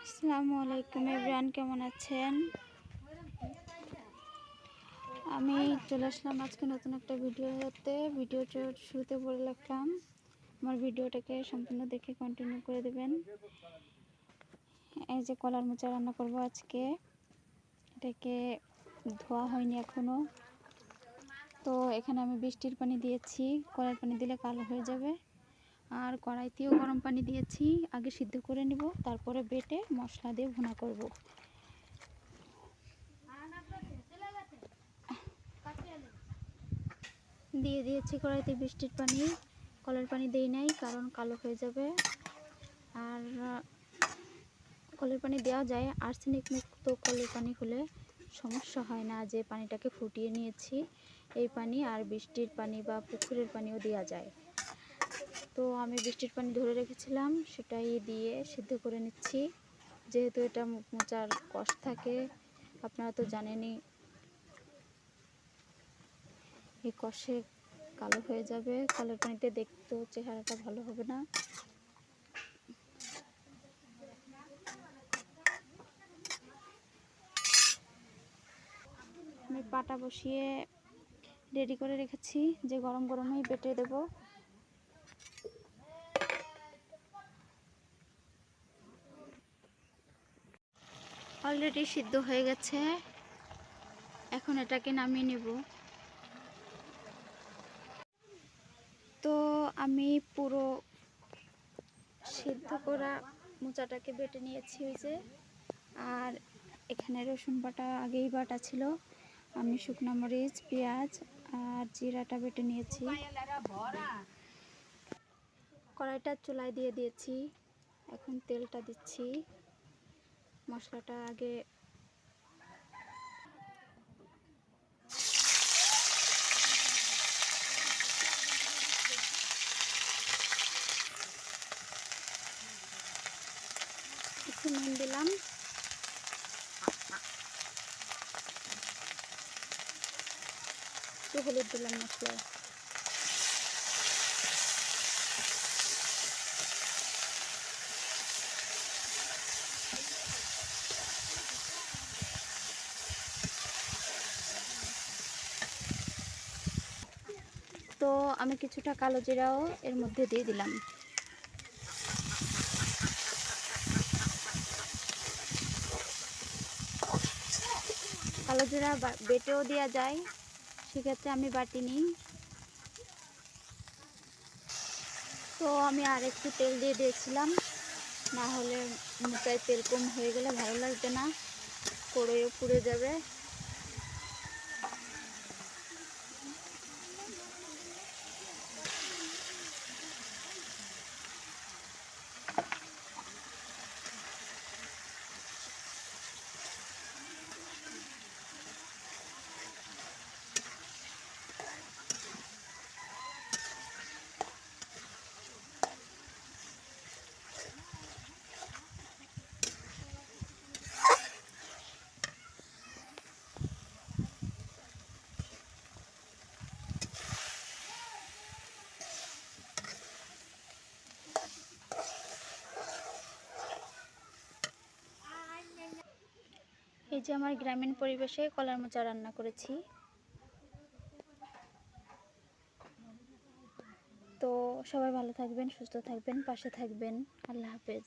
আসসালামু আলাইকুম এভরিওয়ান, কেমন আছেন? আমি চলে আসলাম আজকে নতুন একটা ভিডিওতে। ভিডিওটার শুরুতে বলে রাখলাম আমার ভিডিওটাকে সম্পূর্ণ দেখে কন্টিনিউ করে দেবেন। এই যে কলার মোচা রান্না করব আজকে। এটাকে ধোয়া হয়নি এখনো। তো এখানে আমি বৃষ্টির পানি দিয়েছি, কলার পানি দিলে কালো হয়ে যাবে। আর কড়াইতেও গরম পানি দিয়েছি, আগে সিদ্ধ করে নিব, তারপরে বেটে মশলা দিয়ে ভুনা করব। দিয়ে দিয়েছি কড়াইতে বৃষ্টির পানি, কলার পানি দেই নাই কারণ কালো হয়ে যাবে। আর কলের পানি দেওয়া যায়, আর্সেনিক মুক্ত কলের পানি হলে সমস্যা হয় না। যে পানিটাকে ফুটিয়ে নিয়েছি এই পানি, আর বৃষ্টির পানি বা পুকুরের পানিও দেওয়া যায়। তো আমি বৃষ্টির পানি ধরে রেখেছিলাম, সেটাই দিয়ে সিদ্ধ করে নিচ্ছি। যেহেতু এটা মোচার কষ থাকে, আপনারা তো জানেনই, এই কষে কালো হয়ে যাবে। কলের পানিতে দেখতেও চেহারাটা ভালো হবে না। আমি পাটা বসিয়ে রেডি করে রেখেছি, যে গরম গরমেই বেটে দেব। অলরেডি সিদ্ধ হয়ে গেছে, এখন এটাকে নামিয়ে নেব। তো আমি পুরো সিদ্ধ করা মোচাটাকে বেটে নিয়েছি ওই যে। আর এখানে রসুন বাটা আগেই বাটা ছিল, আমি শুকনো মরিচ, পেঁয়াজ আর জিরাটা বেটে নিয়েছি। কড়াইটা চুলায় দিয়ে দিয়েছি, এখন তেলটা দিচ্ছি। মশলাটা আগে একটু নুন দিলাম, একটু হলুদ দিলাম মশলায়। তো আমি কিছুটা কালো জিরাও এর মধ্যে দিয়ে দিলাম। কালো জিরা বেটেও দেওয়া যায়, সেক্ষেত্রে আমি বাটিনি। তো আমি আর একটু তেল দিয়ে দিয়েছিলাম, না হলে মোচায় তেল কম হয়ে গেলে ভালো লাগবে না, কড়াইও পুড়ে যাবে। এই যে আমার গ্রামীণ পরিবেশে কলার মোচা রান্না করেছি। তো সবাই ভালো থাকবেন, সুস্থ থাকবেন, পাশে থাকবেন। আল্লাহ হাফেজ।